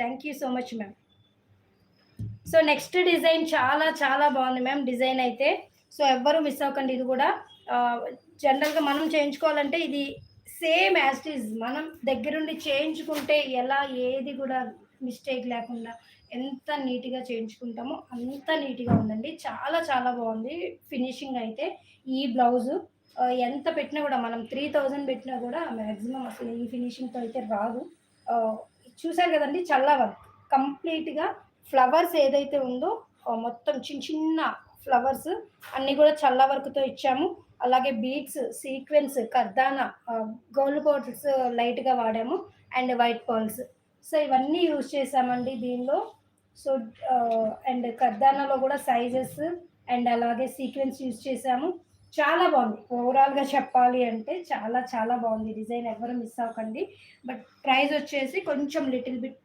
Thank you so much ma'am. So next design చాలా చాలా బాగుంది మ్యామ్ డిజైన్ అయితే. సో ఎవ్వరు మిస్ అవ్వకండి ఇది కూడా. జనరల్‌గా మనం చేయించుకోవాలంటే ఇది సేమ్ యాజ్ ఇట్ ఈజ్ మనం దగ్గరుండి చేయించుకుంటే ఎలా ఏది కూడా మిస్టేక్ లేకుండా ఎంత నీట్‌గా చేయించుకుంటామో అంత నీట్‌గా ఉందండి. చాలా చాలా బాగుంది ఫినిషింగ్ అయితే. ఈ బ్లౌజు ఎంత పెట్టినా కూడా మనం 3000 పెట్టినా కూడా మాక్సిమం అసలు ఈ ఫినిషింగ్‌తో అయితే రాదు. ఆహ్, చూసారు కదండీ చల్లా వర్క్ కంప్లీట్‌గా ఫ్లవర్స్ ఏదైతే ఉందో మొత్తం చిన్న చిన్న ఫ్లవర్స్ అన్నీ కూడా చల్ల వర్క్‌తో ఇచ్చాము. అలాగే బీడ్స్, సీక్వెన్స్, కర్దానా, గోల్డ్ పోల్స్ లైట్‌గా వాడాము. And white pearls. సో, ఇవన్నీ యూజ్ చేశామండి దీనిలో. సో, అండ్ కర్దానాలో కూడా సైజెస్ అండ్ అలాగే సీక్వెన్స్ యూజ్ చేశాము. చాలా బావుంది. ఓవరాల్‌గా చెప్పాలి అంటే చాలా చాలా బావుంది డిజైన్. ఎవ్వరు మిస్ అవ్వకండి. బట్ ప్రైస్ వచ్చేసి కొంచెం లిటిల్ బిట్